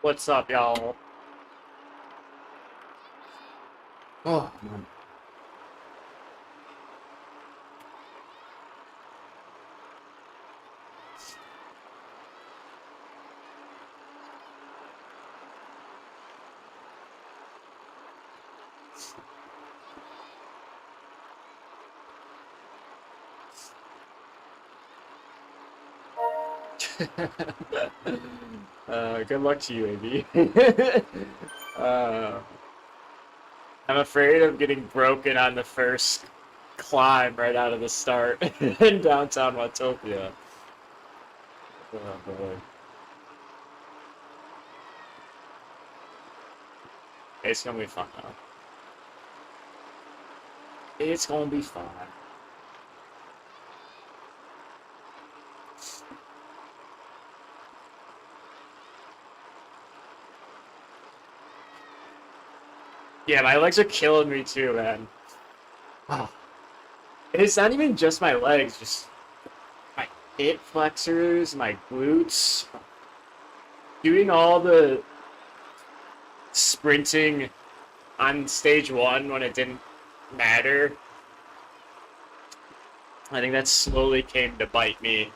What's up, y'all? Oh, man. Good luck to you, AB. uh, I'm afraid of getting broken on the first climb right out of the start in downtown Watopia. Oh, boy. It's gonna be fun, though. It's gonna be fun. Yeah, my legs are killing me too, man. Oh. It's not even just my legs, just my hip flexors, my glutes. Doing all the sprinting on stage one when it didn't matter. I think that slowly came to bite me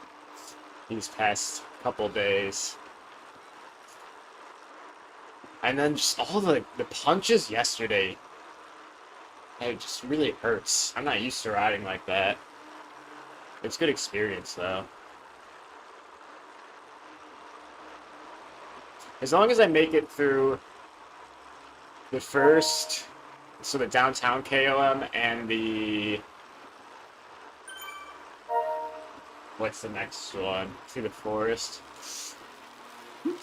these past couple days. And then just all the punches yesterday. It just really hurts. I'm not used to riding like that. It's good experience though. As long as I make it through the first, so the downtown KOM and the, what's the next one? Through the forest.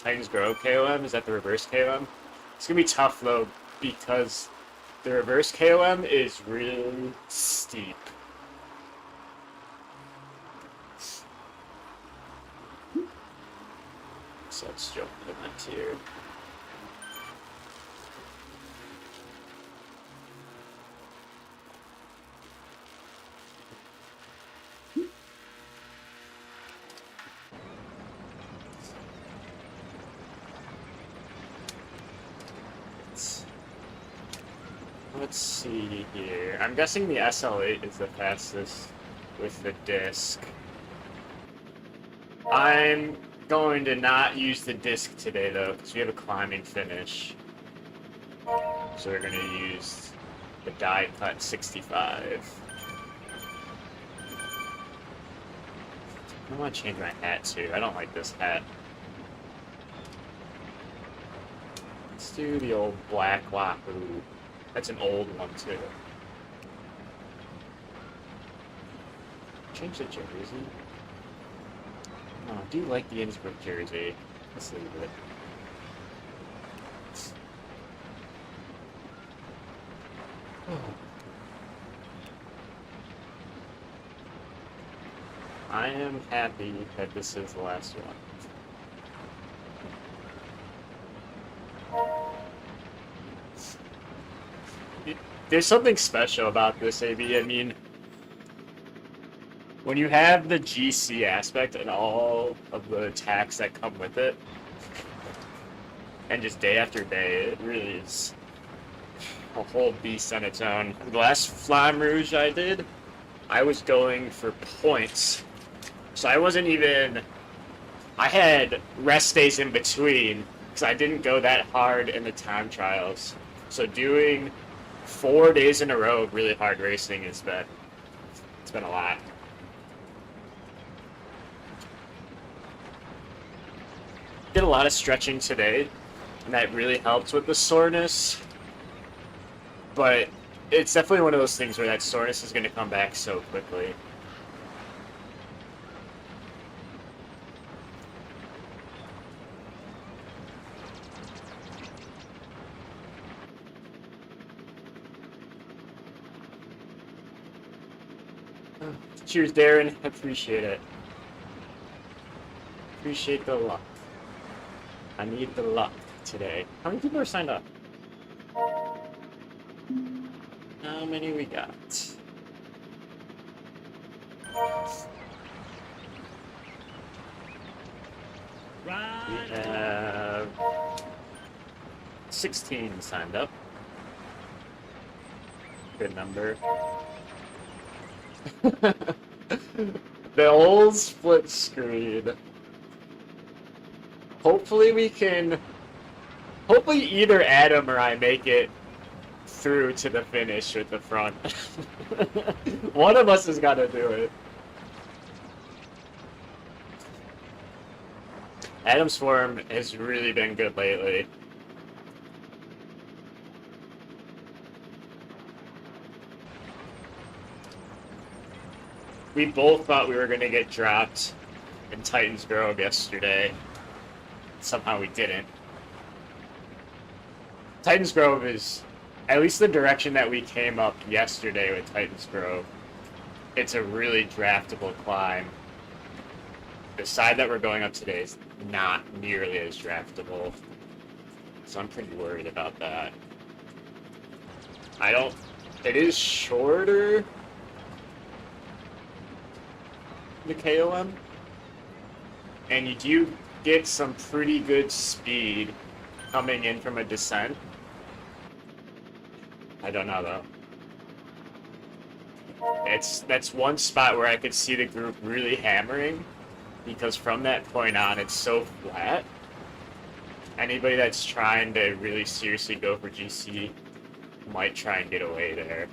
Titans Grove KOM, is that the reverse KOM? It's gonna be tough though, because the reverse KOM is really steep. So let's jump in that tier. Let's see here. I'm guessing the SL8 is the fastest with the disc. I'm going to not use the disc today though, because we have a climbing finish. So we're going to use the die cut 65. I want to change my hat too. I don't like this hat. Let's do the old black Wahoo. That's an old one too. Change the jersey. No, I do like the Innsbruck jersey. Let's leave it. I am happy that this is the last one. There's something special about this, AB. I mean, when you have the GC aspect and all of the attacks that come with it, and just day after day, it really is a whole beast on its own. The last Flamme Rouge I did, I was going for points. So I wasn't even... I had rest days in between, because I didn't go that hard in the time trials. So doing 4 days in a row of really hard racing has been... It's been a lot. Did a lot of stretching today, and that really helped with the soreness. But it's definitely one of those things where that soreness is going to come back so quickly. Cheers, Darren. Appreciate it. Appreciate the luck. I need the luck today. How many people are signed up? How many we got? We have 16 signed up. Good number. The old split screen. Hopefully we can... Hopefully either Adam or I make it through to the finish with the front. One of us has got to do it. Adam's form has really been good lately. We both thought we were going to get dropped in Titans Grove yesterday. Somehow we didn't. Titans Grove is, at least the direction that we came up yesterday with Titans Grove, it's a really draftable climb. The side that we're going up today is not nearly as draftable, so I'm pretty worried about that. It is shorter, the KOM, and you do get some pretty good speed coming in from a descent. I don't know though. That's one spot where I could see the group really hammering, because from that point on it's so flat. Anybody that's trying to really seriously go for GC might try and get away there.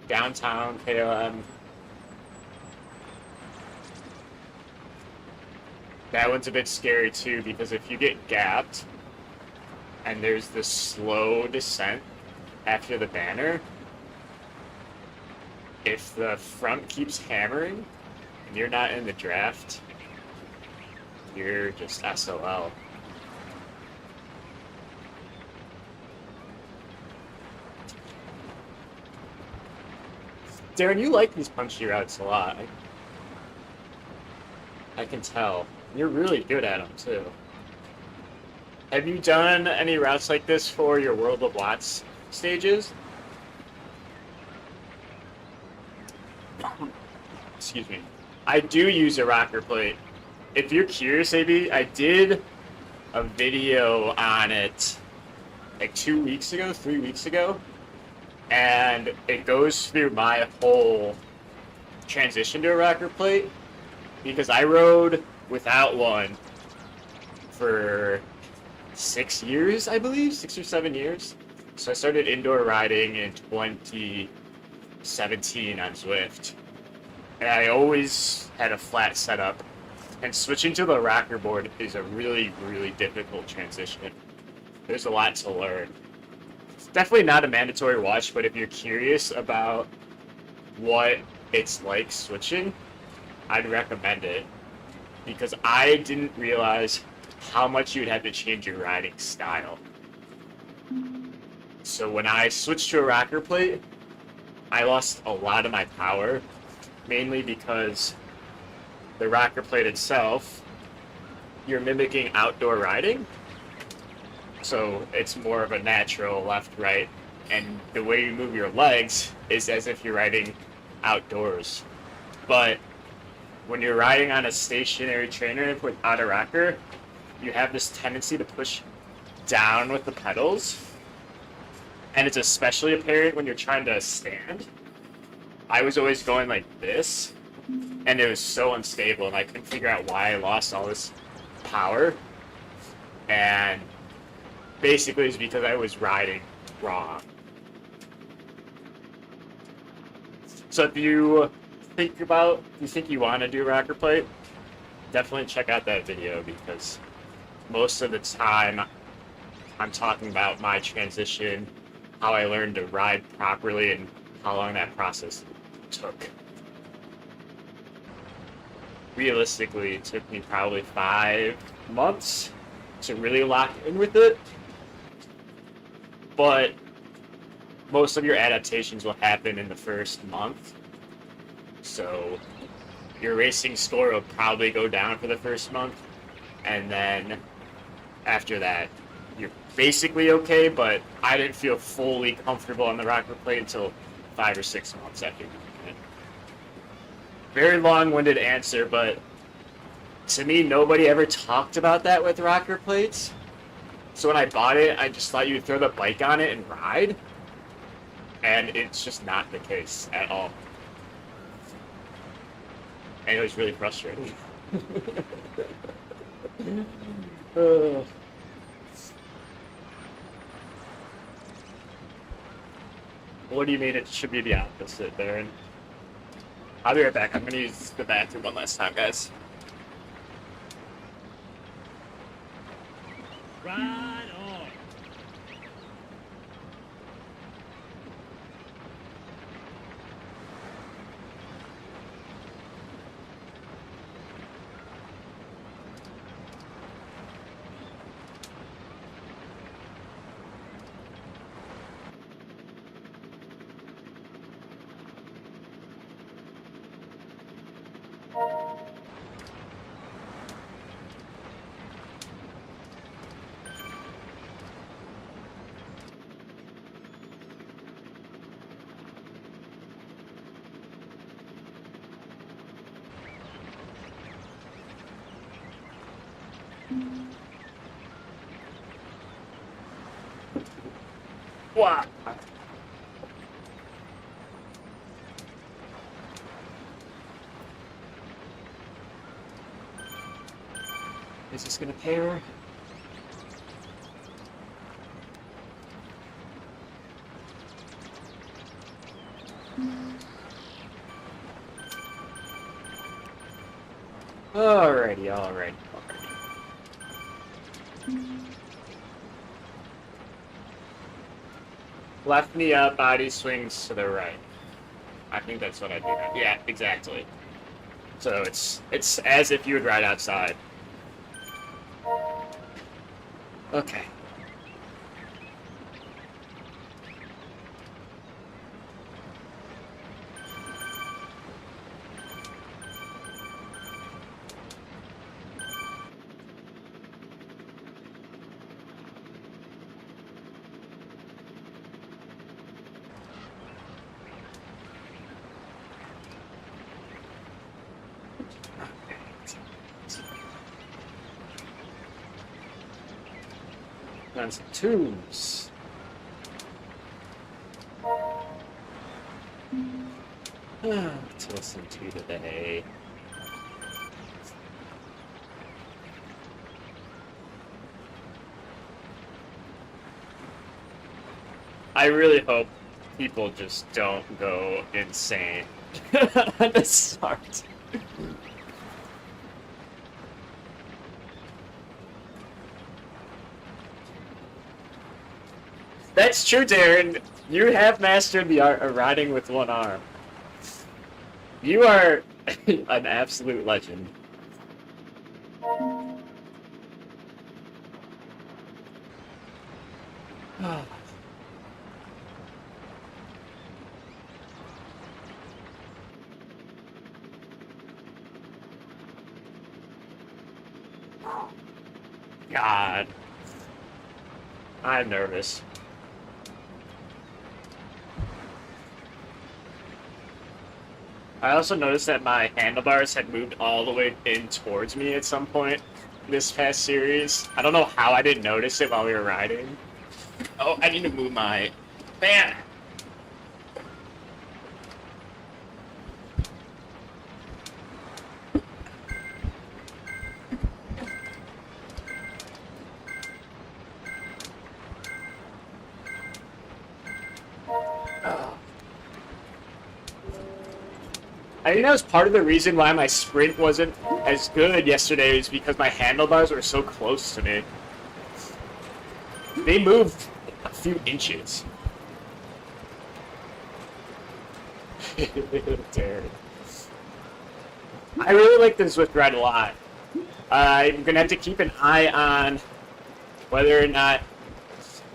Downtown KOM. That one's a bit scary too, because if you get gapped and there's this slow descent after the banner, if the front keeps hammering and you're not in the draft, you're just SOL. Darren, you like these punchy routes a lot. I can tell. You're really good at them, too. Have you done any routes like this for your World of Watts stages? Excuse me. I do use a rocker plate. If you're curious, AB, I did a video on it like 2 weeks ago, 3 weeks ago, and it goes through my whole transition to a rocker plate, because I rode without one for 6 years, I believe, 6 or 7 years. So I started indoor riding in 2017 on Zwift, and I always had a flat setup, and switching to the rocker board is a really, really difficult transition. There's a lot to learn. It's definitely not a mandatory watch, but if you're curious about what it's like switching, I'd recommend it, because I didn't realize how much you'd have to change your riding style. So when I switched to a rocker plate, I lost a lot of my power, mainly because the rocker plate itself, you're mimicking outdoor riding, so it's more of a natural left-right, and the way you move your legs is as if you're riding outdoors. But when you're riding on a stationary trainer without a rocker, you have this tendency to push down with the pedals, and it's especially apparent when you're trying to stand. I was always going like this, and it was so unstable, and I couldn't figure out why I lost all this power. And basically it's because I was riding wrong. So if you think you want to do rocker plate, definitely check out that video, because most of the time I'm talking about my transition, how I learned to ride properly, and how long that process took. Realistically, it took me probably 5 months to really lock in with it, but most of your adaptations will happen in the first month. So your racing score will probably go down for the first month, and then after that you're basically okay, but I didn't feel fully comfortable on the rocker plate until 5 or 6 months after doing it. Very long-winded answer, but to me, nobody ever talked about that with rocker plates. So when I bought it, I just thought you'd throw the bike on it and ride. And it's just not the case at all. And it was really frustrating. What do you mean it should be the opposite, Darren? I'll be right back. I'm gonna use the bathroom one last time, guys. Right on. Wow. Is this gonna pair? Alrighty. Left knee up, body swings to the right. I think that's what I do now. Yeah, exactly. So it's as if you would ride outside. Okay. On some tunes. To listen to today. I really hope people just don't go insane at the start. That's true, Darren. You have mastered the art of riding with one arm. You are an absolute legend. God. I'm nervous. I also noticed that my handlebars had moved all the way in towards me at some point this past series. I don't know how I didn't notice it while we were riding. Oh, I need to move my fan. I think that was part of the reason why my sprint wasn't as good yesterday, is because my handlebars were so close to me. They moved a few inches. Darren. I really like the Zwift ride a lot. I'm gonna have to keep an eye on whether or not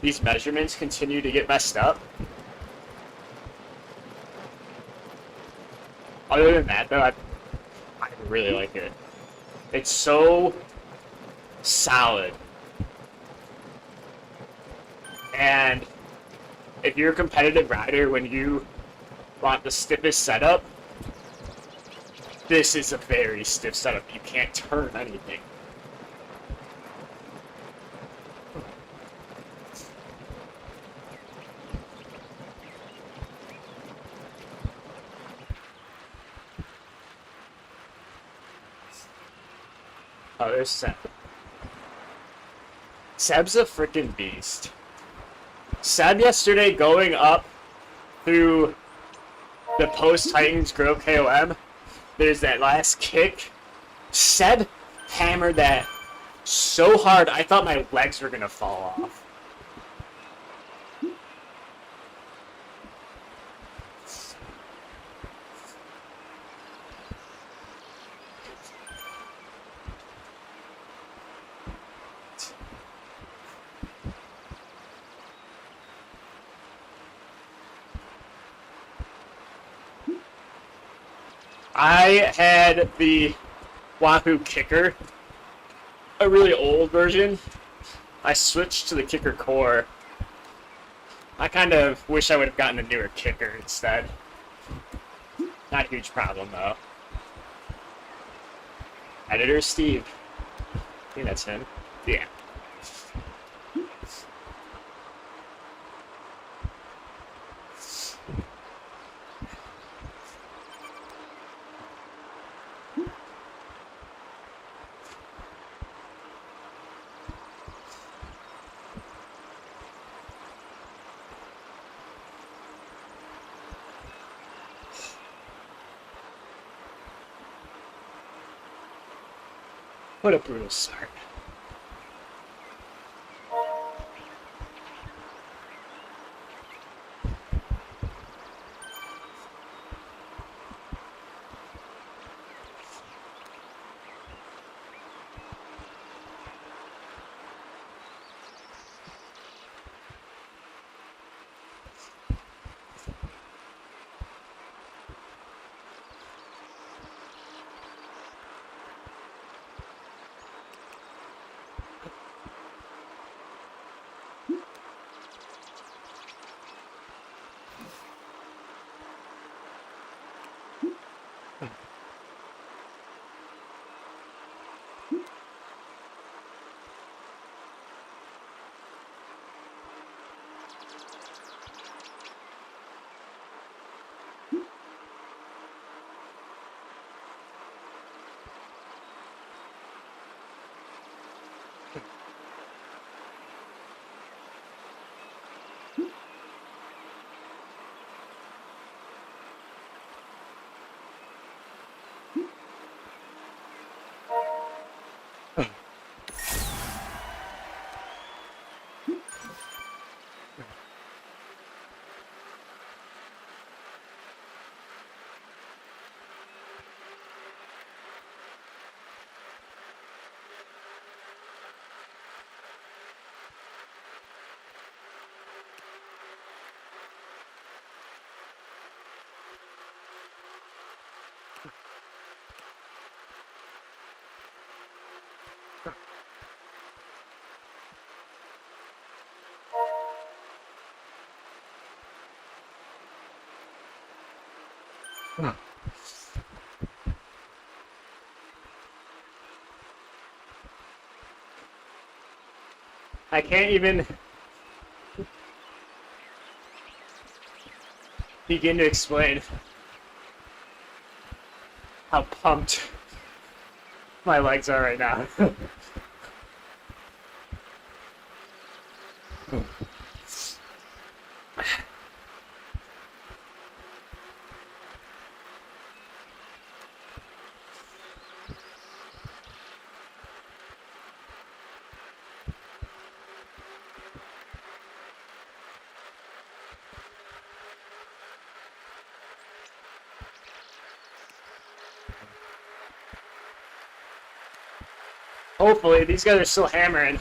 these measurements continue to get messed up. Other than that, though, I really like it. It's so solid. And if you're a competitive rider, when you want the stiffest setup, this is a very stiff setup. You can't turn anything. Oh, there's Seb. Seb's a freaking beast. Seb yesterday going up through the post Titans Grove KOM. There's that last kick. Seb hammered that so hard I thought my legs were gonna fall off. I had the Wahoo kicker, a really old version. I switched to the kicker core. I kind of wish I would have gotten a newer kicker instead. Not a huge problem though. Editor Steve. I think that's him. Yeah. What a brutal start. I can't even begin to explain how pumped my legs are right now. Hopefully, these guys are still hammering.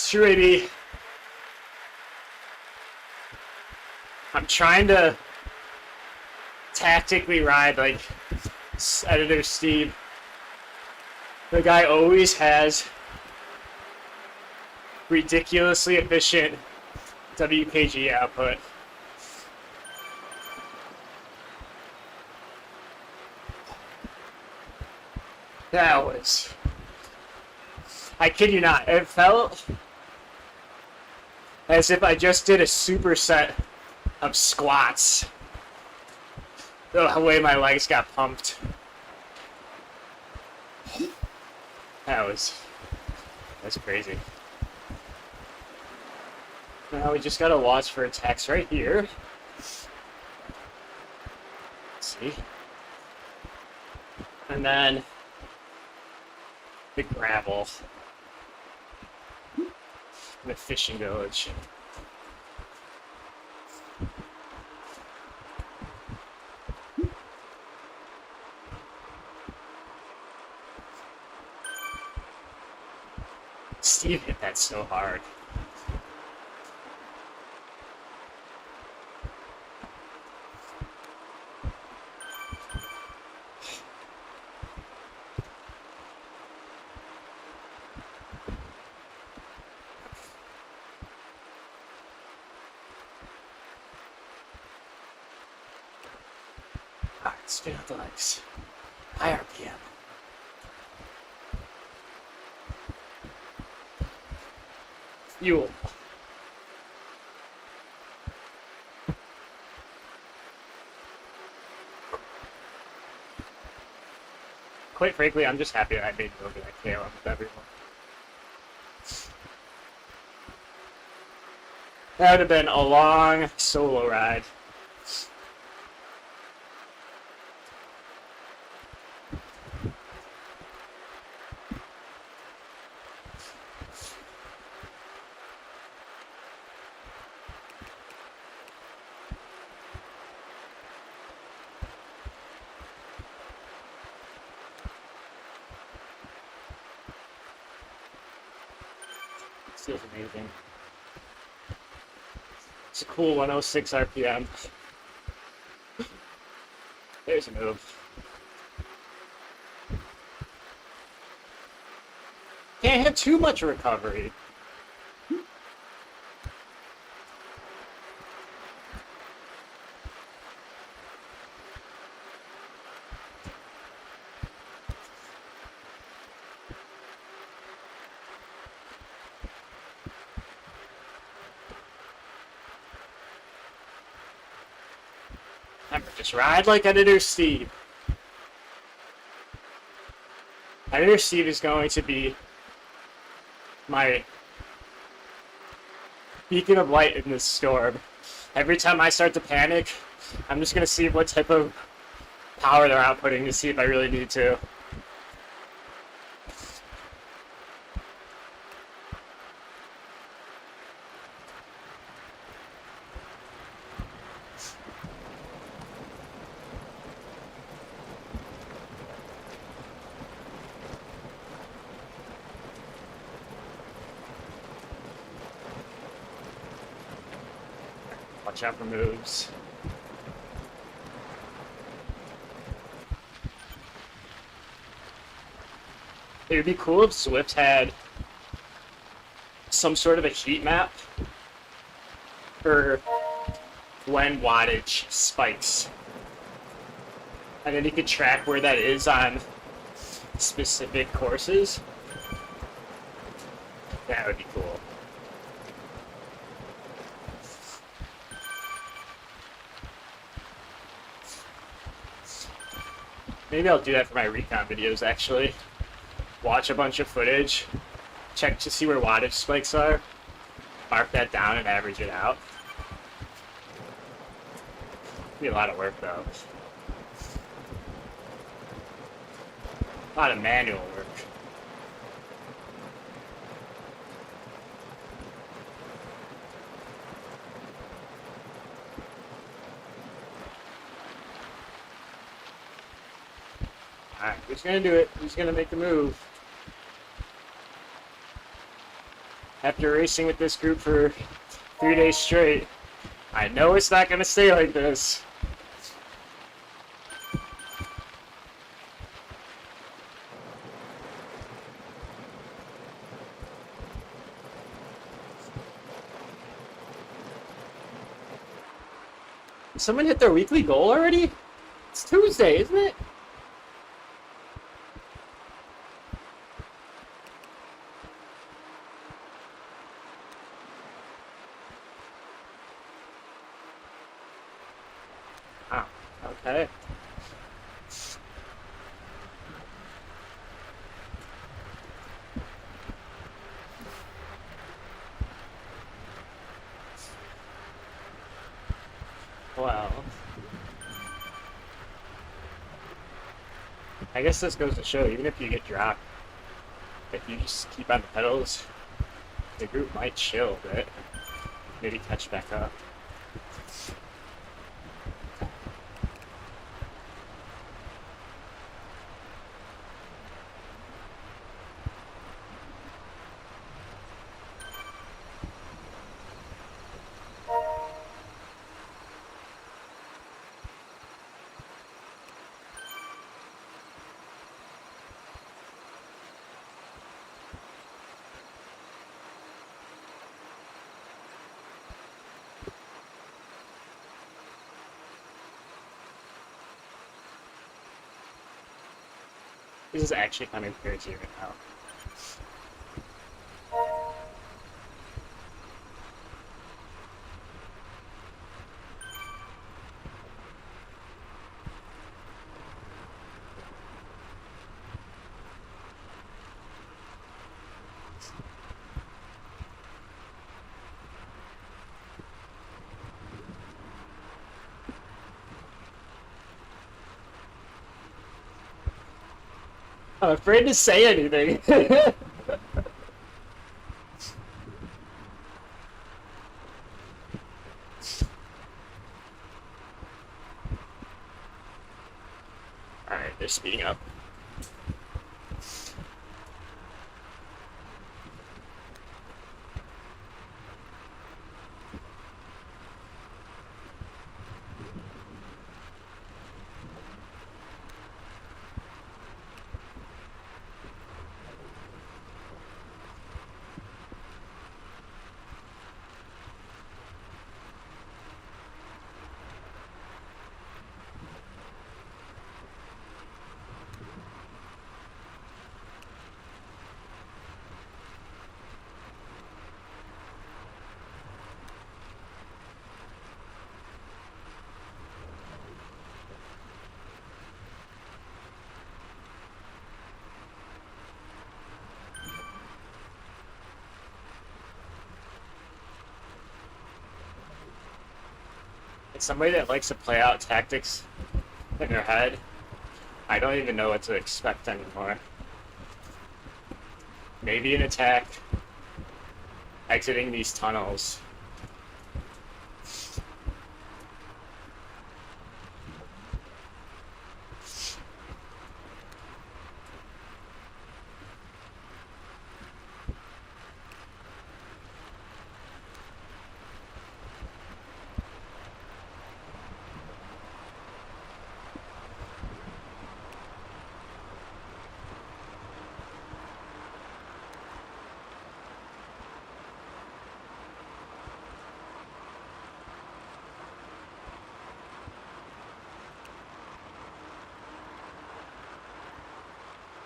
truly, I'm trying to tactically ride like Editor Steve. The guy always has ridiculously efficient WKG output. That was, I kid you not, it felt as if I just did a superset of squats. The way my legs got pumped. That's crazy. Now we just gotta watch for attacks right here. Let's see. And then the gravel. The fishing village. Steve hit that so hard. Alright, spin out the legs. High RPM. Fuel. Quite frankly, I'm just happy that I made it over that KOM with everyone. That would have been a long solo ride. Feels amazing. It's a cool 106 RPM. There's a move. Can't have too much recovery. Remember, just ride like Editor Steve. Editor Steve is going to be my beacon of light in this storm. Every time I start to panic, I'm just going to see what type of power they're outputting to see if I really need to. Watch out for moves. It would be cool if Swift had some sort of a heat map for when wattage spikes. And then you could track where that is on specific courses. That would be cool. Maybe I'll do that for my recon videos, actually. Watch a bunch of footage, check to see where wattage spikes are, mark that down and average it out. It'll be a lot of work, though. A lot of manual work. Alright, who's gonna do it? Who's gonna make the move? after racing with this group for 3 days straight, I know it's not gonna stay like this. Someone hit their weekly goal already? It's Tuesday, isn't it? Oh, okay. Wow. I guess this goes to show, even if you get dropped, if you just keep on the pedals, the group might chill a bit. Maybe catch back up. This is actually kind of crazy right now. I'm afraid to say anything. Alright, they're speeding up. It's somebody that likes to play out tactics in their head. I don't even know what to expect anymore. Maybe an attack exiting these tunnels.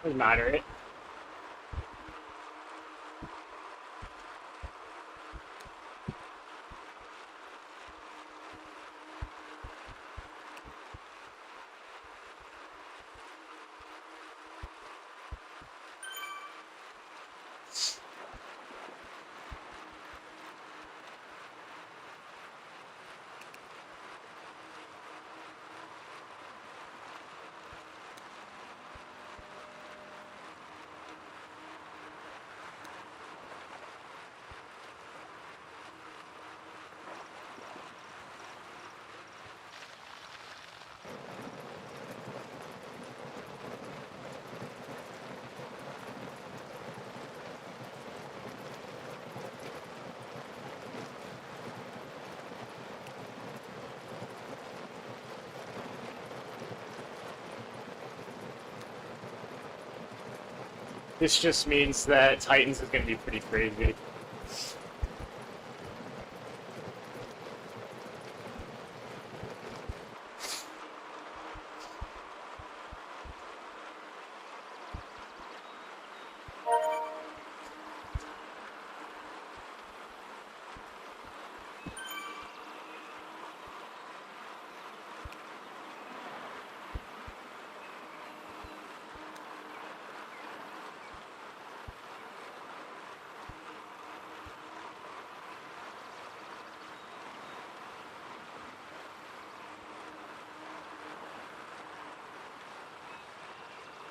Was moderate. This just means that Titans is going to be pretty crazy.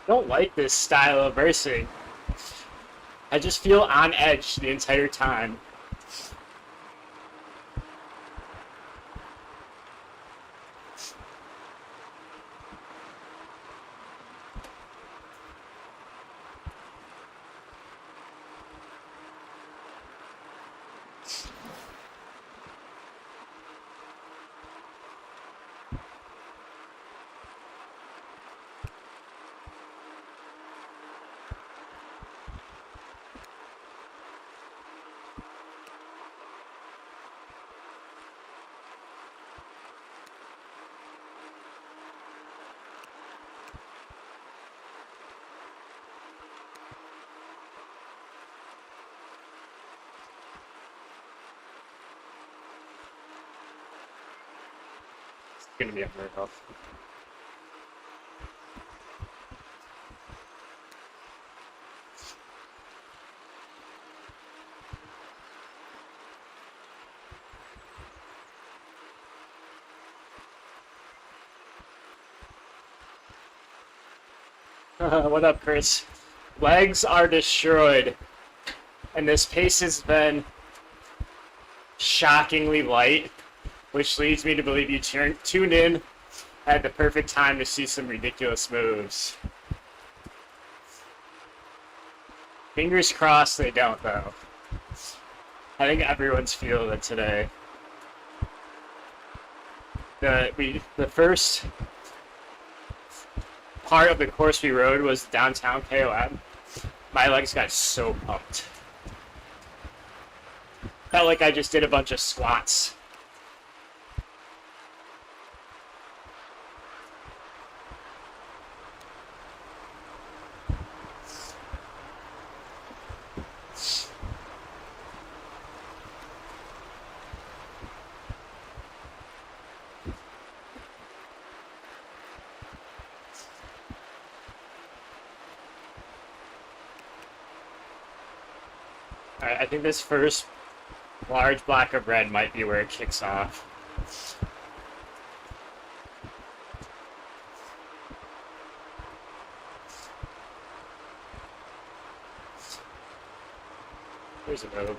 I don't like this style of versing. I just feel on edge the entire time. It's gonna be unheard of. What up, Chris? Legs are destroyed, and this pace has been shockingly light, which leads me to believe you tuned in at the perfect time to see some ridiculous moves. Fingers crossed they don't, though. I think everyone's feeling it today. The first part of the course we rode was downtown KOM. My legs got so pumped. Felt like I just did a bunch of squats. Alright, I think this first large block of red might be where it kicks off. There's a road.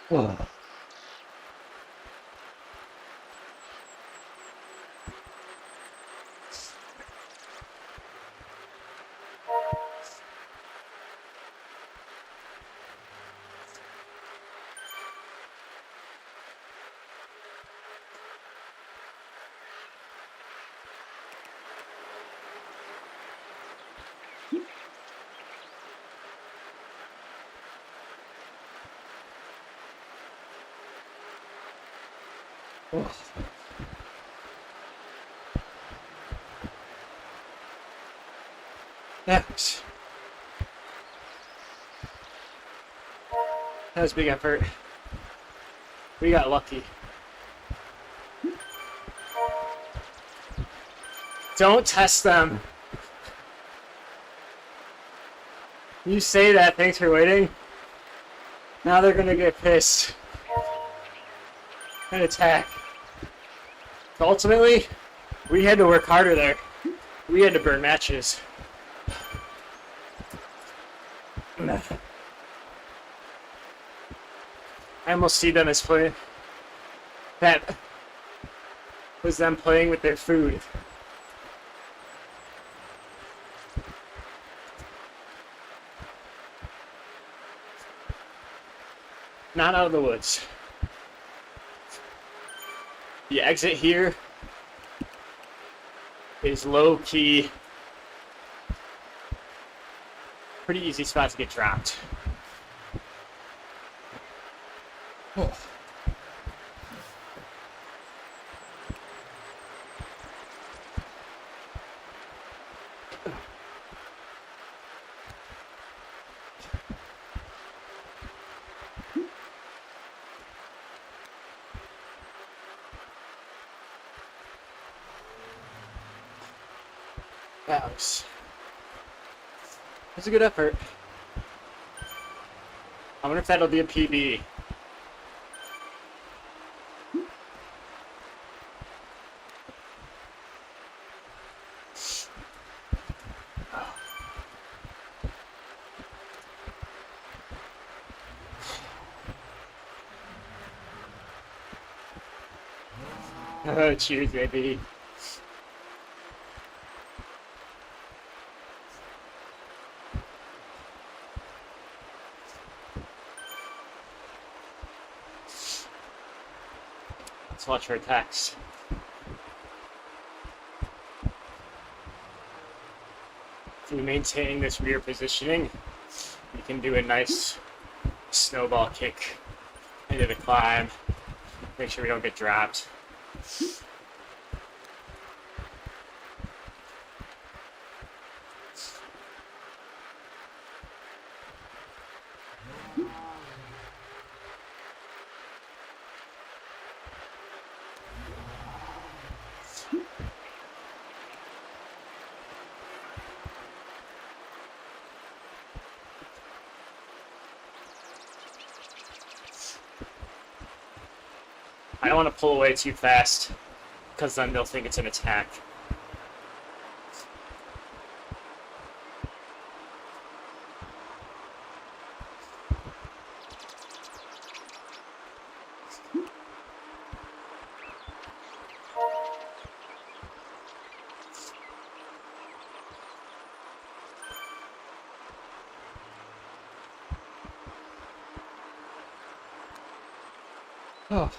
Oh. That was a big effort. We got lucky. Don't test them. You say that, thanks for waiting. Now they're gonna get pissed and attack. So ultimately, we had to work harder there. We had to burn matches. I almost see them as playing. That was them playing with their food. Not out of the woods. The exit here is low key. Pretty easy spot to get dropped. Oh. That was a good effort. I wonder if that'll be a PB. Oh, cheers, baby. Let's watch her attacks. If we maintain this rear positioning, we can do a nice snowball kick into the climb. Make sure we don't get dropped. I don't want to pull away too fast, because then they'll think it's an attack. Oh.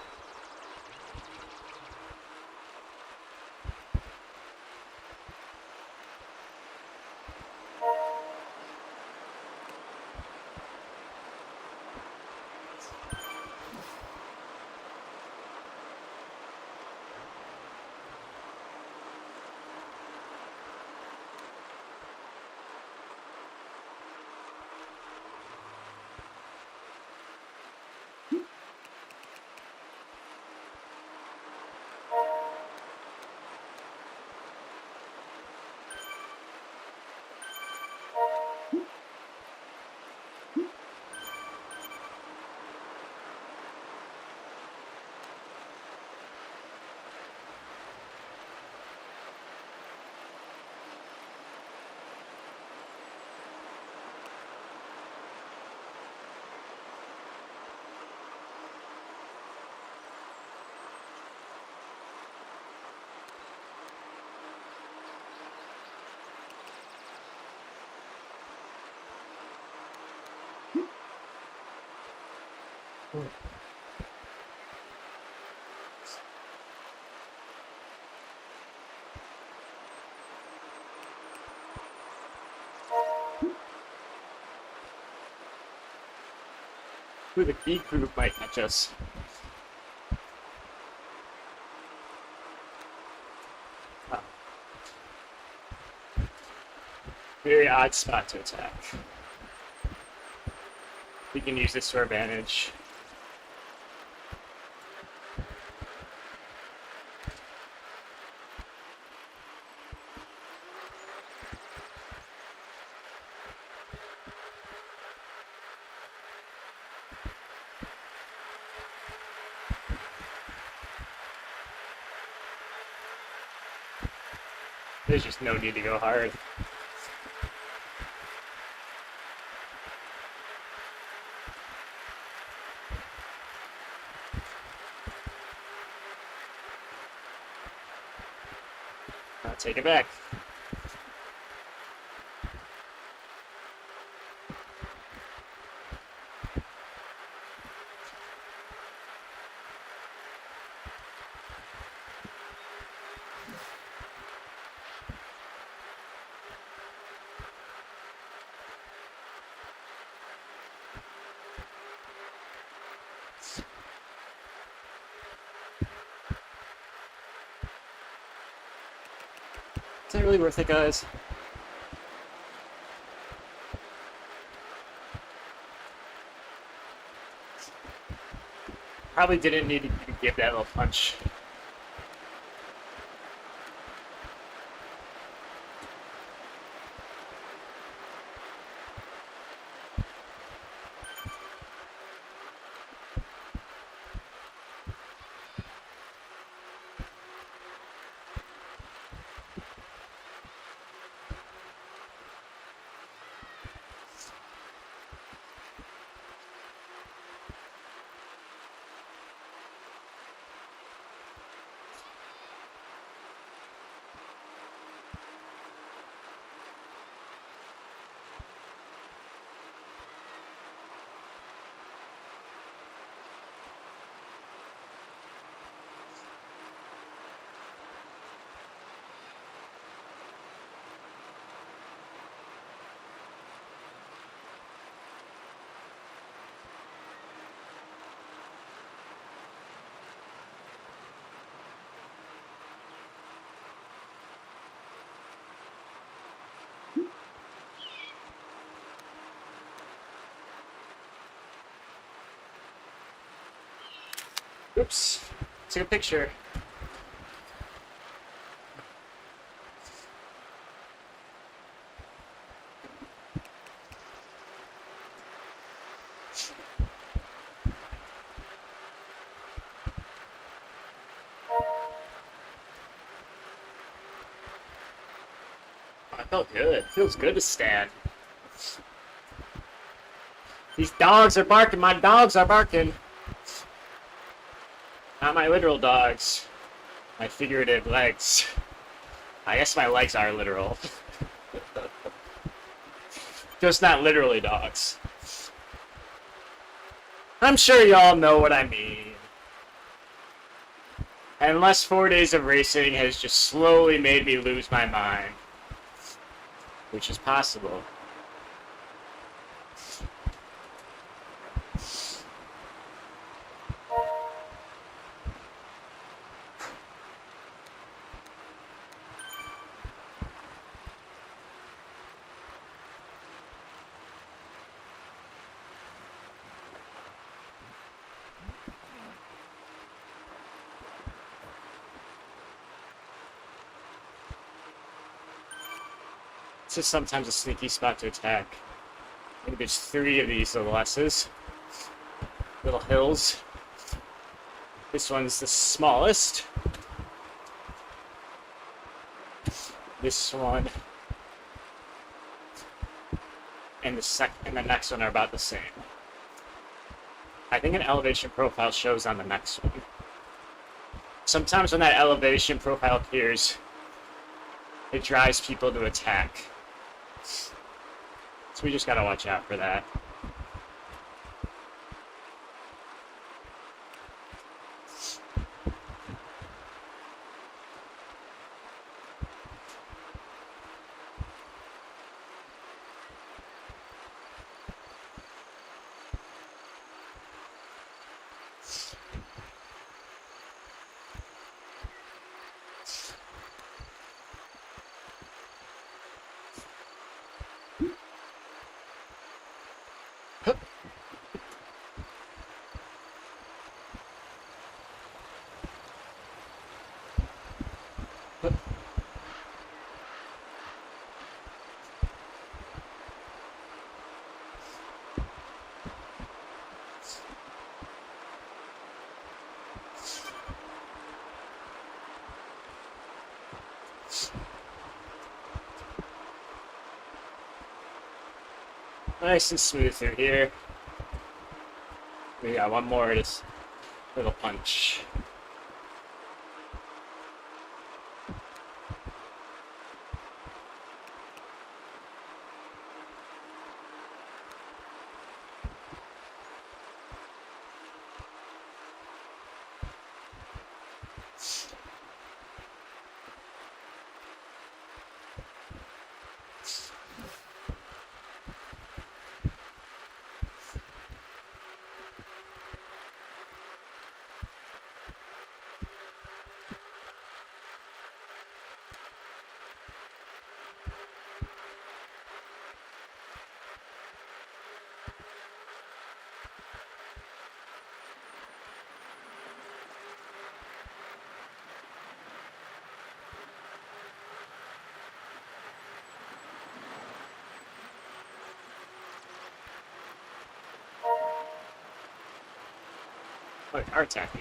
Ooh, the B group might catch us. Oh. Very odd spot to attack. We can use this to our advantage. There's just no need to go hard. I'll take it back. Is that really worth it, guys? Probably didn't need to give that little punch. Oops, took a picture. I felt good. It feels good to stand. These dogs are barking. My dogs are barking. Not my literal dogs. My figurative legs. I guess my legs are literal. Just not literally dogs. I'm sure y'all know what I mean. Unless 4 days of racing has just slowly made me lose my mind. Which is possible. It's just sometimes a sneaky spot to attack. I think there's 3 of these little S's. Little hills. This one's the smallest. This one. And the next one are about the same. I think an elevation profile shows on the next one. Sometimes when that elevation profile appears, it drives people to attack. So we just gotta watch out for that. Nice and smooth through here. We got one more, just little punch. Oh, they are attacking.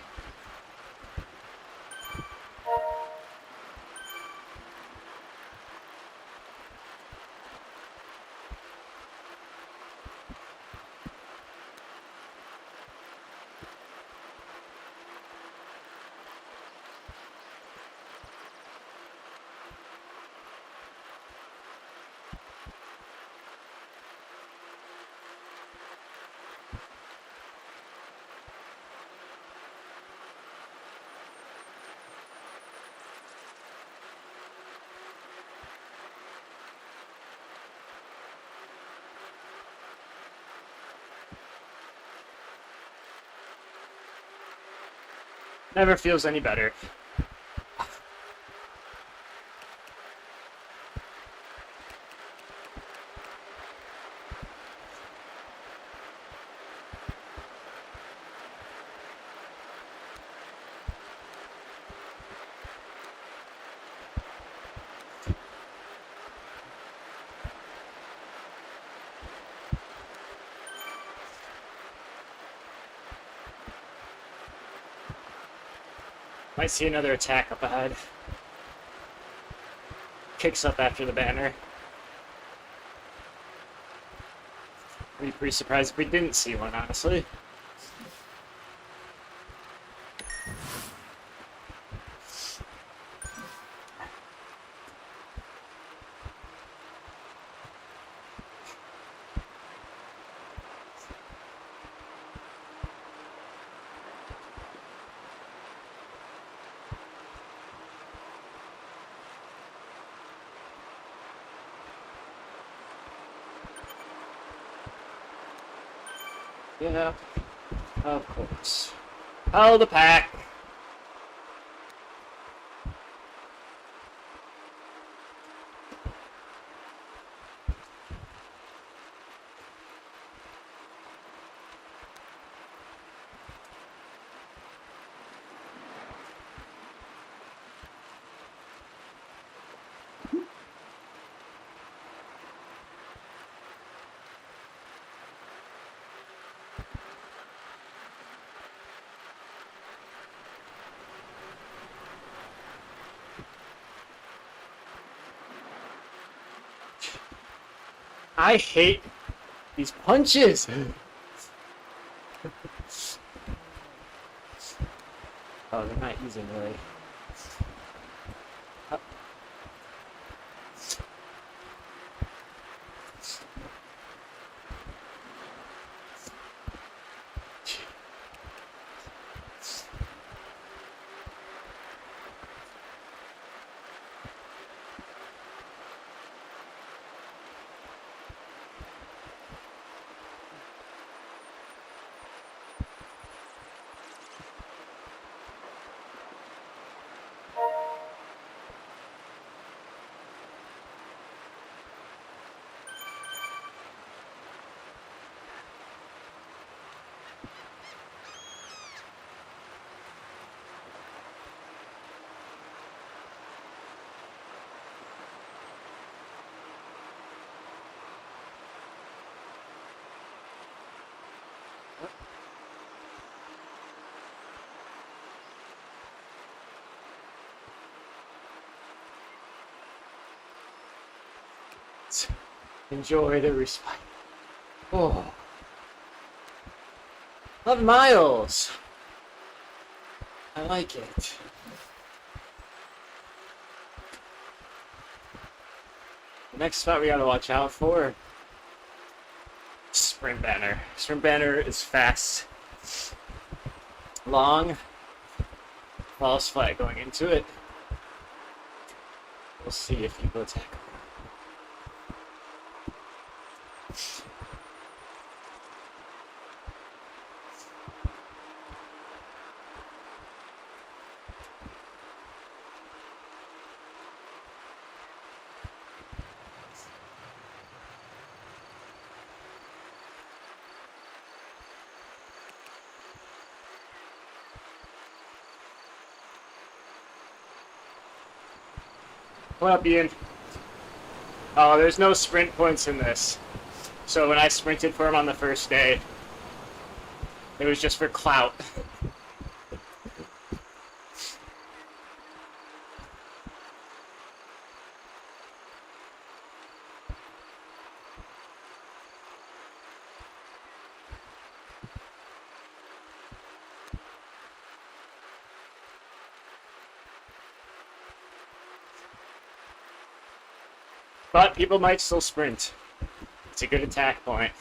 Never feels any better. Might see another attack up ahead. Kicks up after the banner. I'd be pretty surprised if we didn't see one, honestly. Yeah, of course. Oh, the pack! I hate these punches! Oh, they're not using really. Enjoy the respite. Oh. 11 miles. I like it. Next spot we gotta watch out for. Sprint banner. Sprint banner is fast. Long. False flag going into it. We'll see if you go attack. What up, Ian? Oh, there's no sprint points in this. So when I sprinted for him on the first day, it was just for clout. But people might still sprint. It's a good attack point.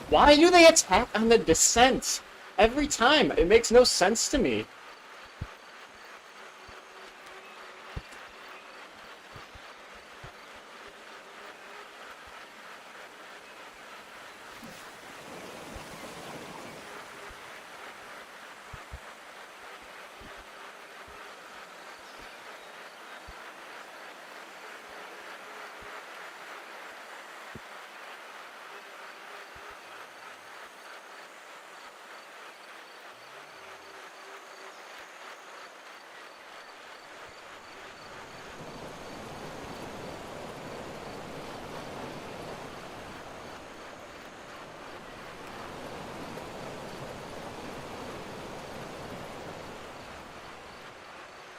Why do they attack on the descent? Every time. It makes no sense to me.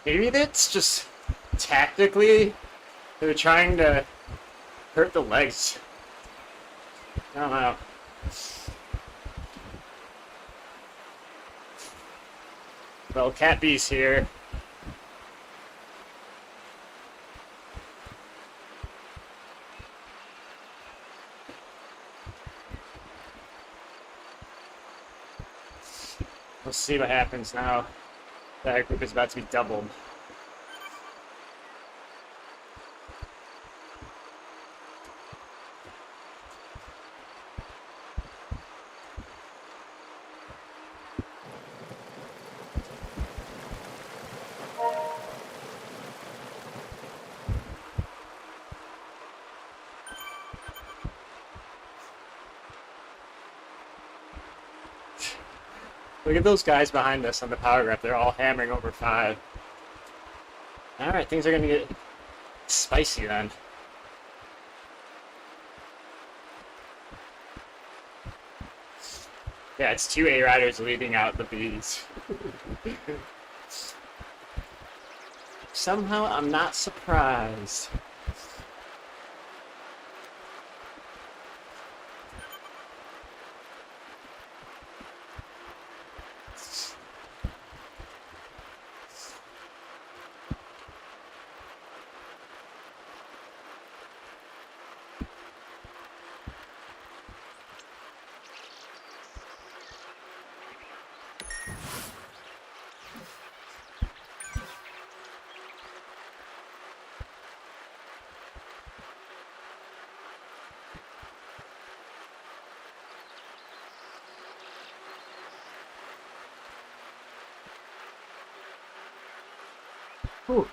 Maybe that's just tactically they're trying to hurt the legs. I don't know. Well, Cat B's here. We'll see what happens now. That group is about to be doubled. Look at those guys behind us on the power grab. They're all hammering over 5. Alright, things are going to get spicy then. Yeah, it's 2 A-Riders leading out the Bs. Somehow, I'm not surprised. Whew.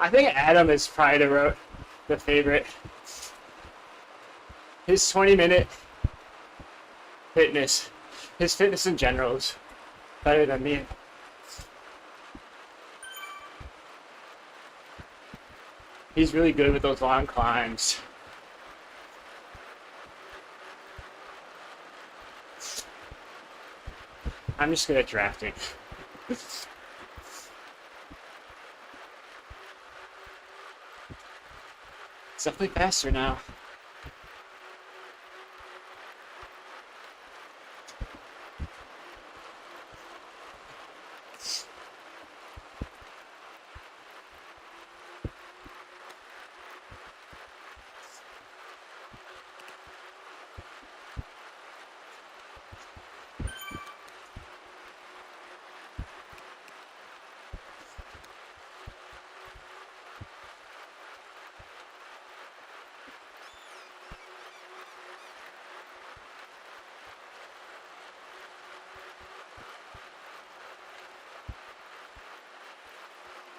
I think Adam is probably the favorite. His 20-minute fitness, his fitness in general is better than me. He's really good with those long climbs. I'm just good at drafting. It's definitely faster now.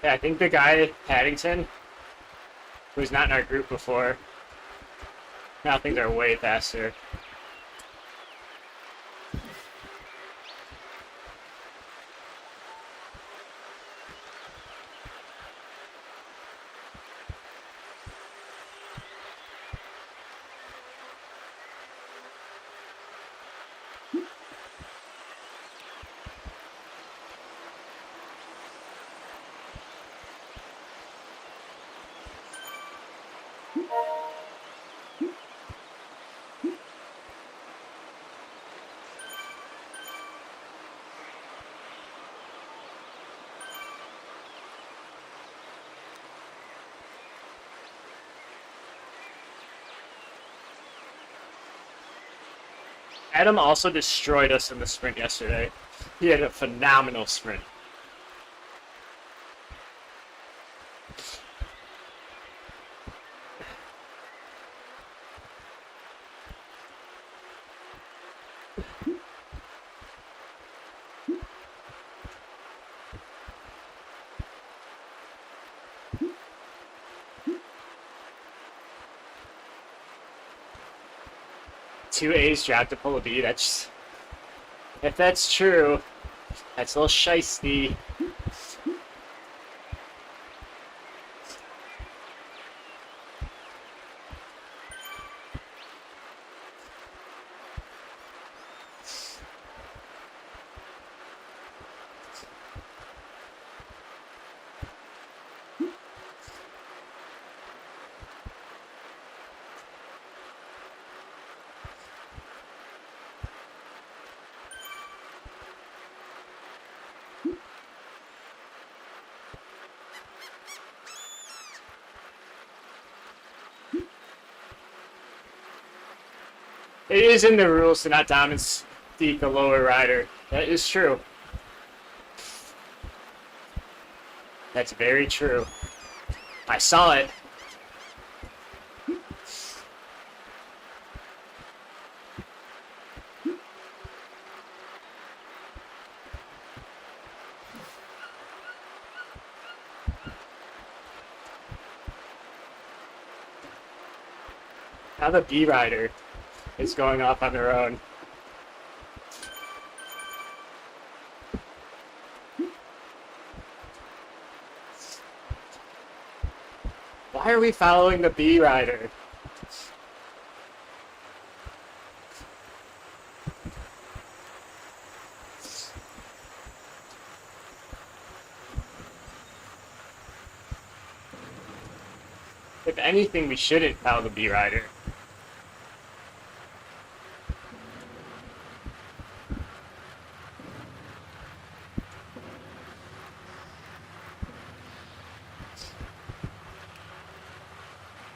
Yeah, I think the guy, Paddington, who's not in our group before, now things are way faster. Adam also destroyed us in the sprint yesterday. He had a phenomenal sprint. Two A's dropped to pull a B. That's, if that's true, that's a little shiesty. It is in the rules to not dominate the lower rider. That is true. That's very true. I saw it. Now the B rider is going off on their own. Why are we following the B rider? If anything, we shouldn't follow the B rider.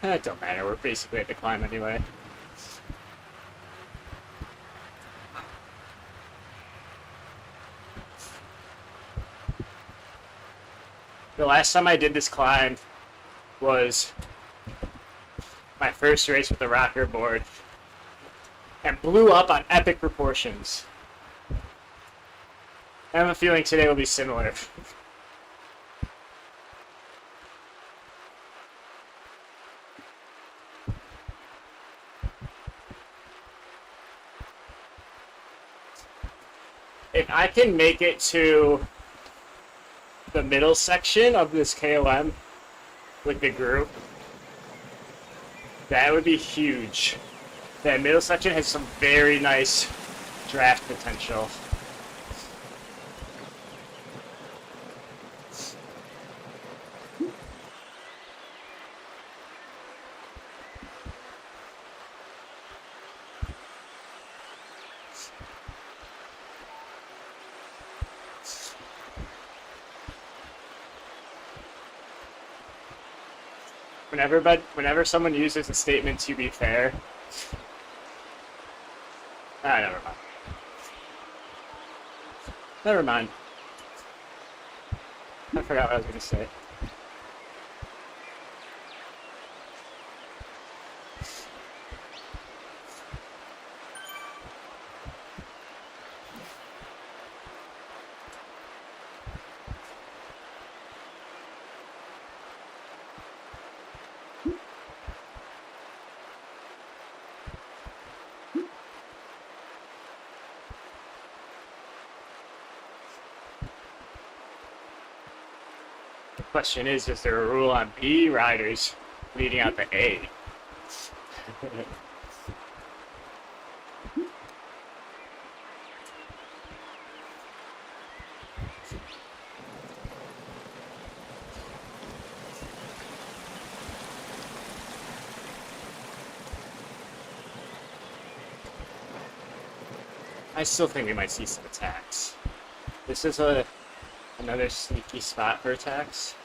It don't matter, we're basically at the climb anyway. The last time I did this climb was my first race with the rocker board and blew up on epic proportions. I have a feeling today will be similar. If I can make it to the middle section of this KOM with the group, that would be huge. That middle section has some very nice draft potential. Whenever someone uses the statement "to be fair," never mind. Never mind. I forgot what I was going to say. The question is there a rule on B riders leading out to A? I still think we might see some attacks. This is another sneaky spot for attacks.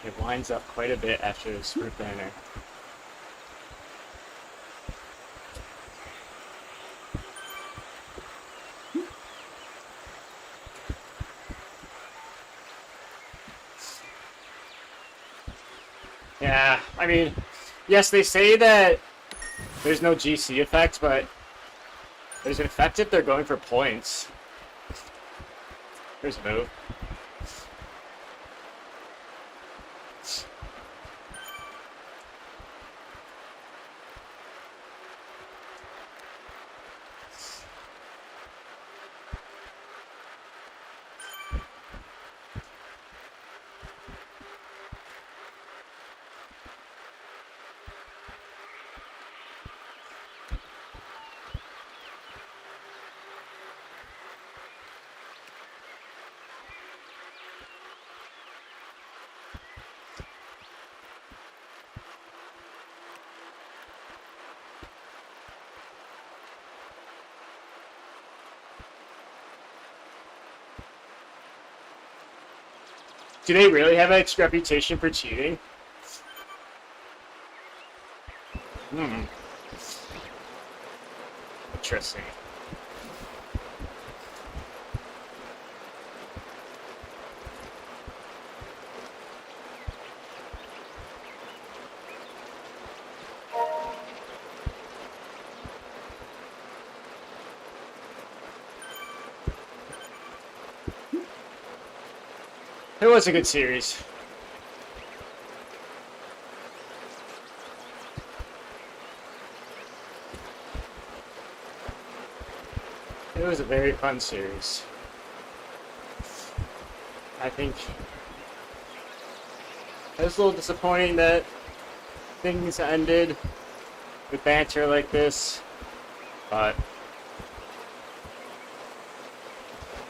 It winds up quite a bit after the sprint banner. Yeah, I mean, yes, they say that there's no GC effect, but there's an effect if they're going for points. Here's a move. Do they really have a reputation for cheating? Interesting. It was a good series. It was a very fun series. I think it was a little disappointing that things ended with banter like this, but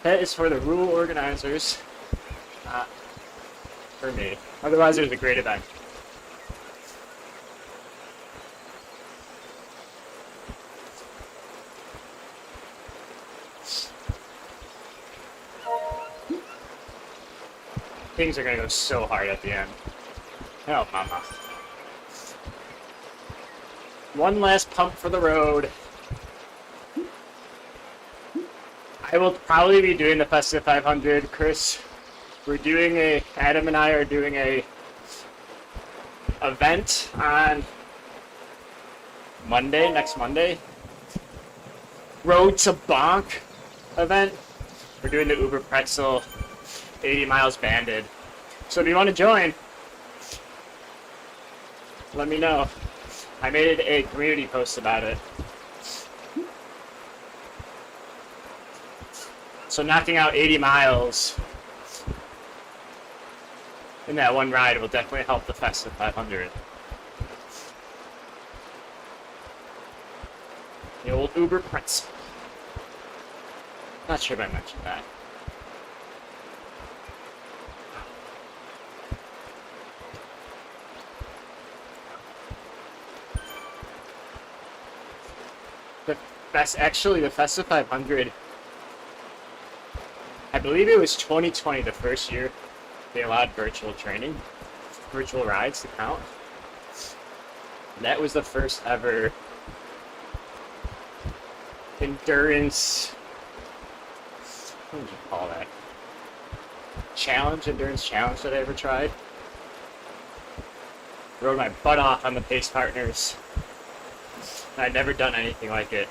that is for the rule organizers. Not for me. Otherwise, it was a great event. things are gonna go so hard at the end. Oh, mama. One last pump for the road. I will probably be doing the Festive 500, Chris. Adam and I are doing a event on Monday, next Monday. Road to Bonk event. We're doing the Uber Pretzel 80 miles banded. So if you want to join, let me know. I made a community post about it. So knocking out 80 miles in that one ride will definitely help the Festive 500. The old Uber Pretzel. Not sure if I mentioned that. The Festive 500, I believe it was 2020, the first year they allowed virtual training, virtual rides to count. That was the first ever endurance, what would you call that? Endurance challenge that I ever tried. Rode my butt off on the pace partners. I'd never done anything like it.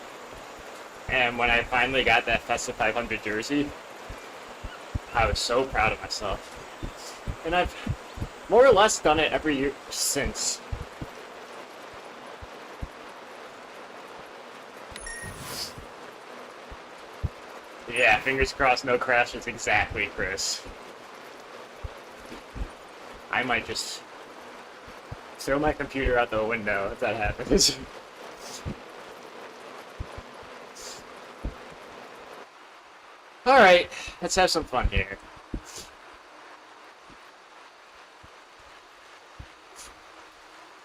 And when I finally got that Festive 500 jersey, I was so proud of myself. And I've more or less done it every year since. Yeah, fingers crossed, no crashes exactly, Chris. I might just throw my computer out the window if that happens. Alright, let's have some fun here.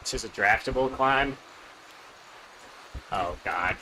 This is a draftable climb. Oh, God.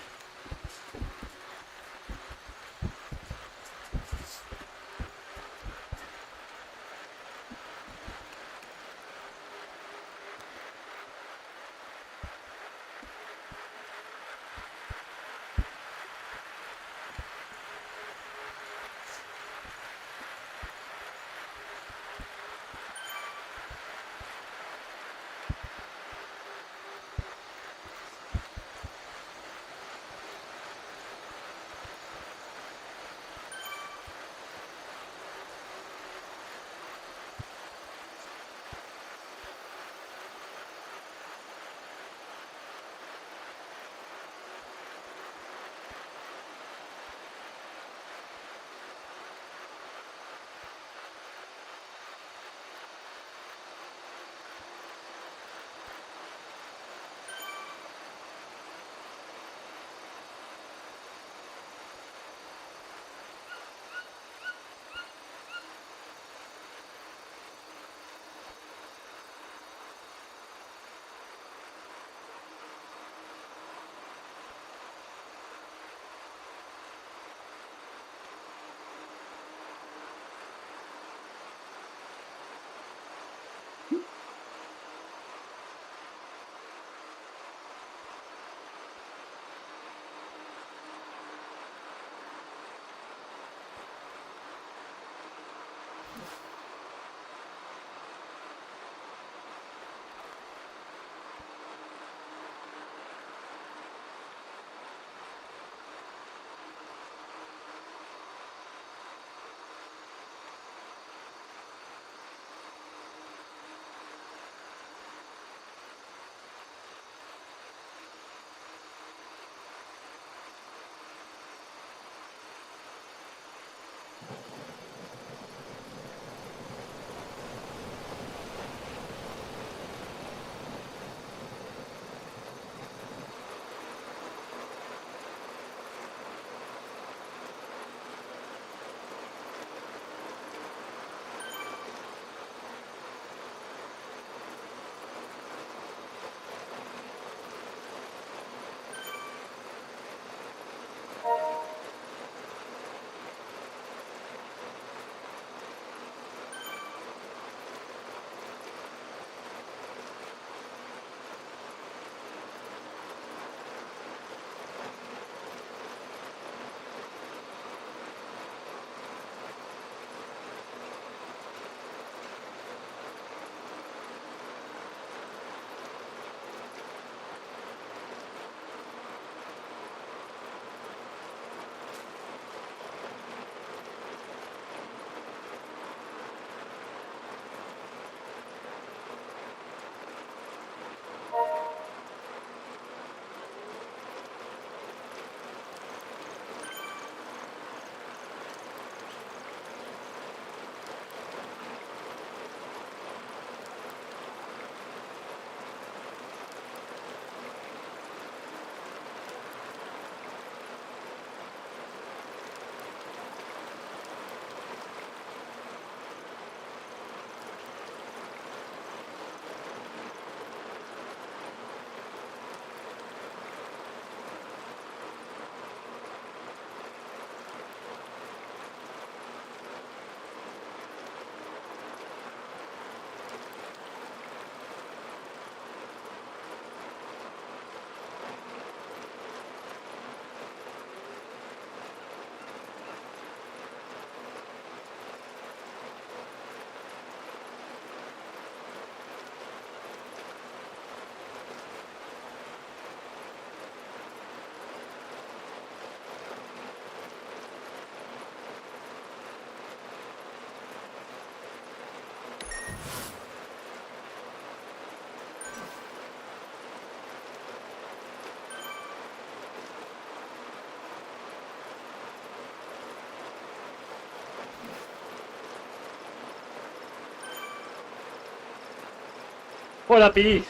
What up, E?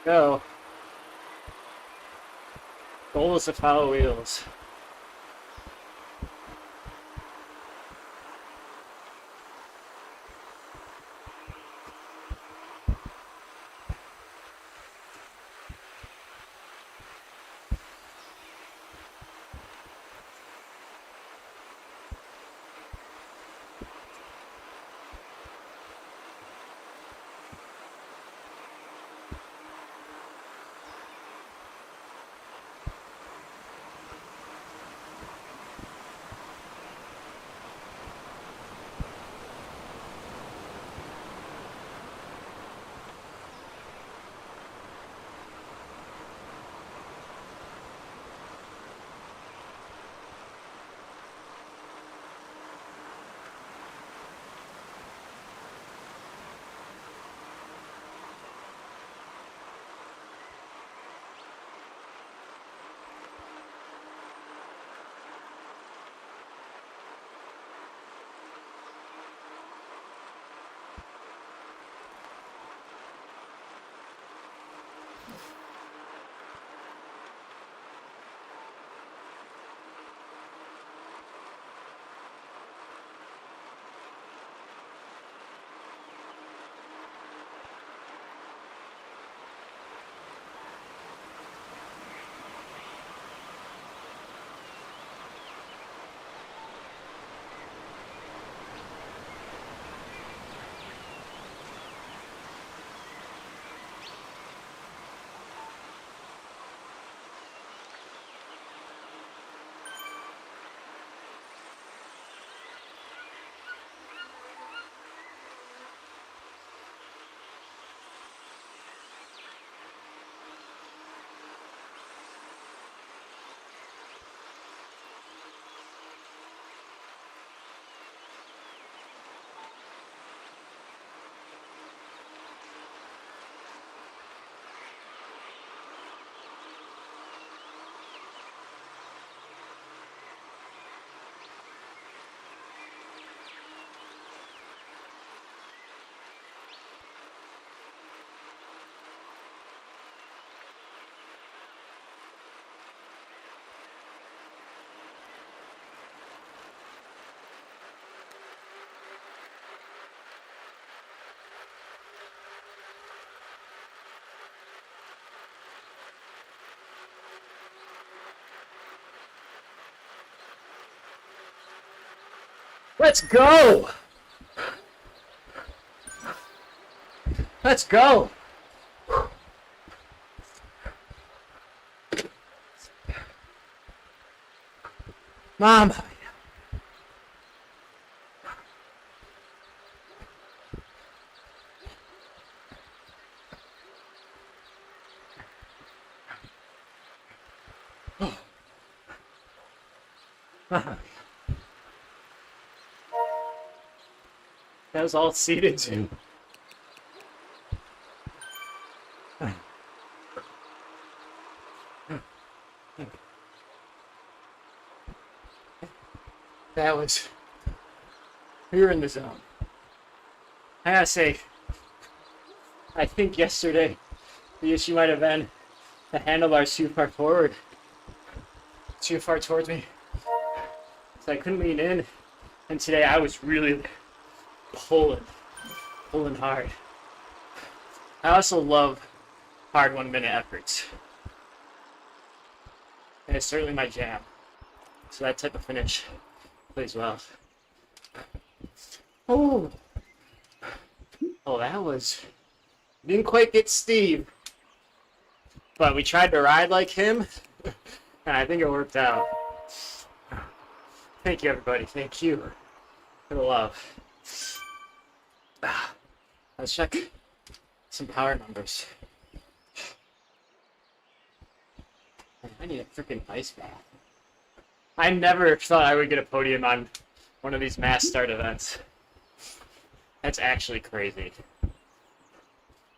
Go. Bolus of Power Wheels. Let's go! Let's go! Mama. That was all seated to. That was, we were in the zone. I gotta say, I think yesterday the issue might have been the handlebars too far forward, too far towards me. So I couldn't lean in, and today I was really pulling hard. I also love hard 1 minute efforts. And it's certainly my jam. So that type of finish plays well. Oh, that was, didn't quite get Steve, but we tried to ride like him, and I think it worked out. Thank you, everybody. Thank you for the love. Let's check some power numbers. I need a freaking ice bath. I never thought I would get a podium on one of these mass start events. That's actually crazy.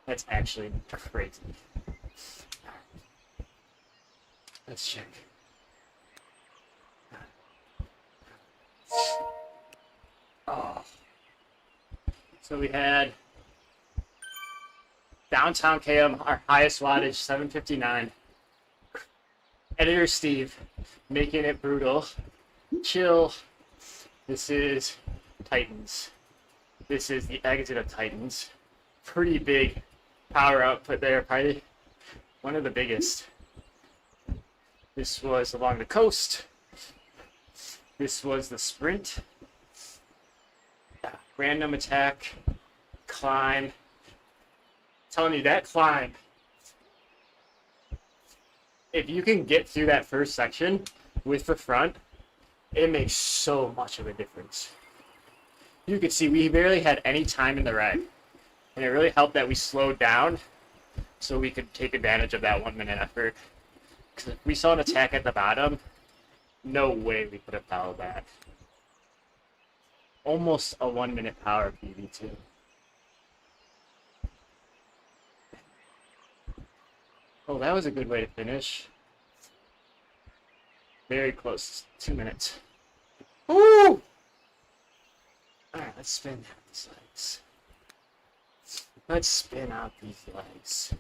That's actually crazy. Let's check. Oh. So we had downtown KM, our highest wattage, 759. Editor Steve, making it brutal. Chill. This is Titans. This is the exit of Titans. Pretty big power output there, probably one of the biggest. This was along the coast. This was the sprint. Random attack, climb. I'm telling you, that climb, if you can get through that first section with the front, it makes so much of a difference. You could see we barely had any time in the ride, and it really helped that we slowed down so we could take advantage of that 1 minute effort. Because if we saw an attack at the bottom, no way we could have followed that. Almost a 1 minute power PB too. Oh, that was a good way to finish. Very close, 2 minutes. Ooh! Alright, let's spin out these legs. Let's spin out these legs.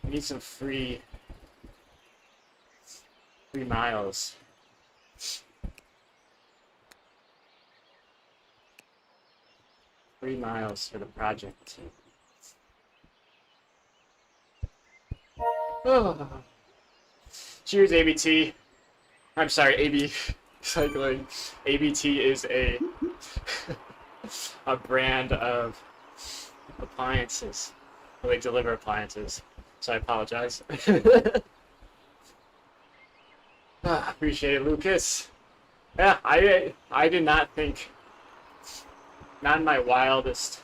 We need some free miles. Free miles for the project. Oh. Cheers, ABT. I'm sorry, AB Cycling. ABT is a brand of appliances. Well, they deliver appliances, so I apologize. Appreciate it, Lucas. Yeah, I did not think, not in my wildest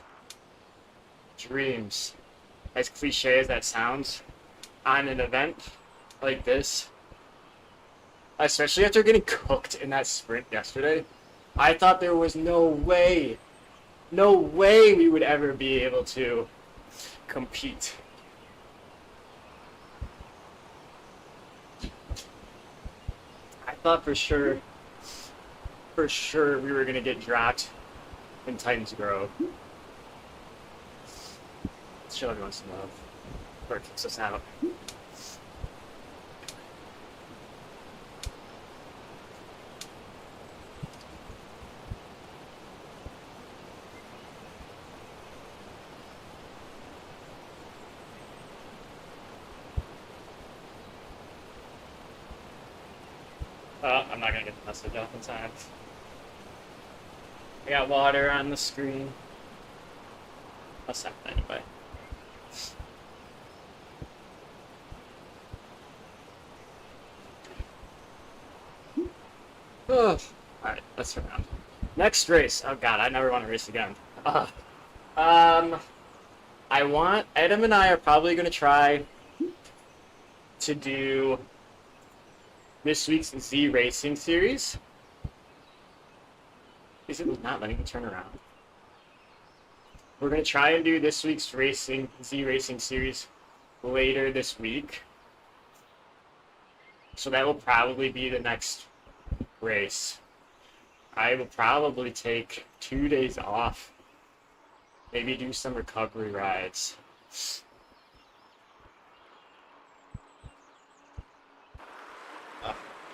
dreams, as cliche as that sounds, on an event like this, especially after getting cooked in that sprint yesterday, I thought there was no way we would ever be able to compete. I thought for sure we were going to get dropped in Titans Grove. Let's show everyone some love before it kicks us out. I'm not going to get the message off in time. I got water on the screen. I'll set it anyway. Oh. Alright, let's turn around. Next race. Oh god, I never want to race again. Adam and I are probably going to try to do this week's Z Racing series. Is it not letting me turn around? We're going to try and do this week's Z Racing series later this week. So that will probably be the next race. I will probably take 2 days off. Maybe do some recovery rides.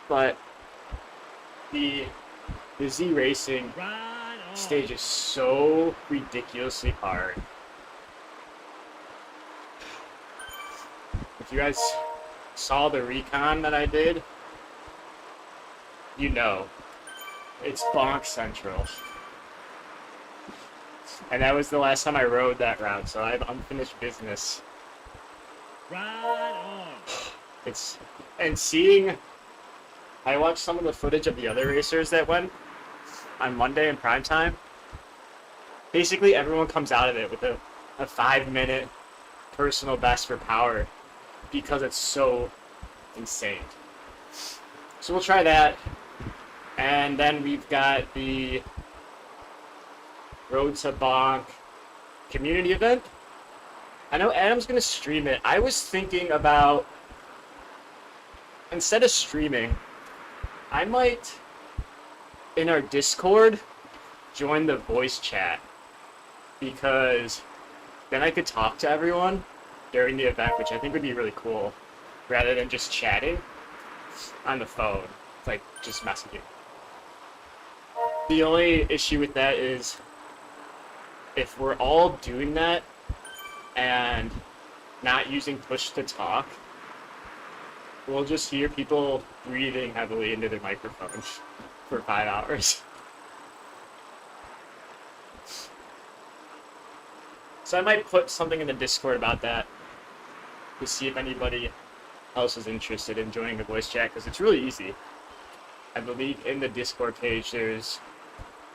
But the Z Racing stage is so ridiculously hard. If you guys saw the recon that I did, you know. It's Bonk Central. And that was the last time I rode that route, so I have unfinished business. Right on. I watched some of the footage of the other racers that went on Monday in prime time. Basically, everyone comes out of it with a 5-minute personal best for power because it's so insane. So we'll try that. And then we've got the Road to Bonk community event. I know Adam's going to stream it. I was thinking about, instead of streaming, I might, in our Discord, join the voice chat. Because then I could talk to everyone during the event, which I think would be really cool, rather than just chatting on the phone. It's like just messaging. The only issue with that is if we're all doing that and not using push to talk, we'll just hear people breathing heavily into their microphones for 5 hours. So I might put something in the Discord about that to see if anybody else is interested in joining the voice chat, because it's really easy. I believe in the Discord page there's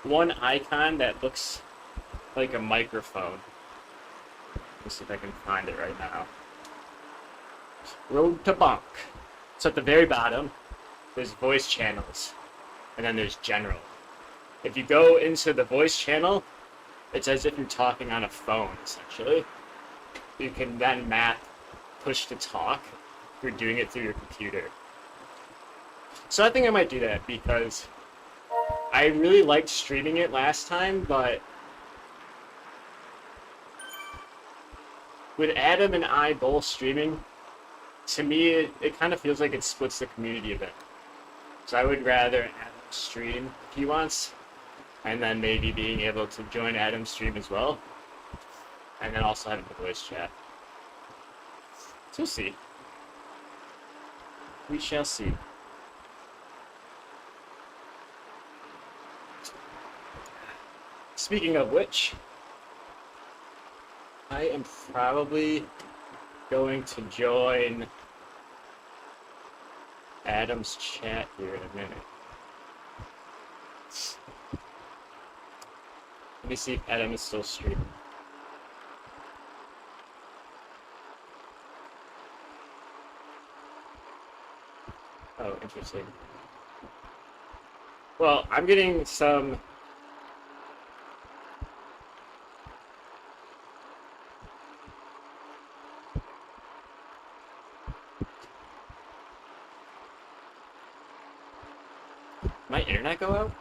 one icon that looks like a microphone. Let's see if I can find it right now. Road to Bonk. So at the very bottom, there's voice channels, and then there's general. If you go into the voice channel, it's as if you're talking on a phone, essentially. You can then map push to talk if you're doing it through your computer. So I think I might do that because I really liked streaming it last time, but with Adam and I both streaming, to me, it kind of feels like it splits the community a bit. So I would rather Adam stream if he wants, and then maybe being able to join Adam's stream as well, and then also having the voice chat. So we'll see. We shall see. Speaking of which, I am probably going to join Adam's chat here in a minute. Let me see if Adam is still streaming. Oh, interesting. Well, I'm getting some... My internet go out?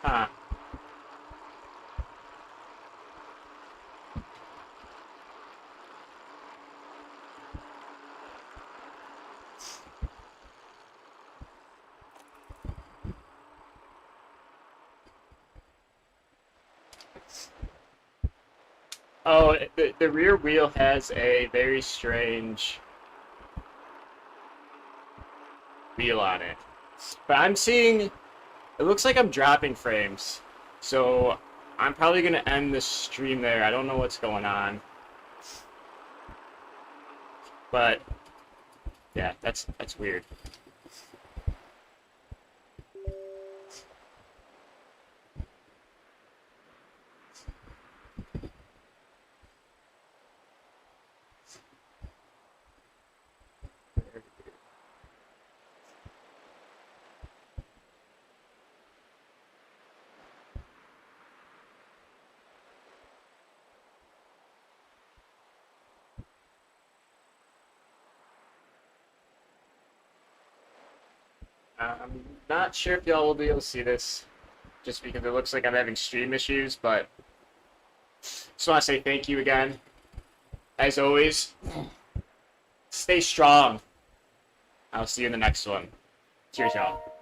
Huh. Oh, the rear wheel has a very strange wheel on it. But I'm seeing It looks like I'm dropping frames, so I'm probably gonna end the stream there. I don't know what's going on, but yeah, that's weird. I'm not sure if y'all will be able to see this, just because it looks like I'm having stream issues, but just want to say thank you again. As always, stay strong. I'll see you in the next one. Cheers, y'all.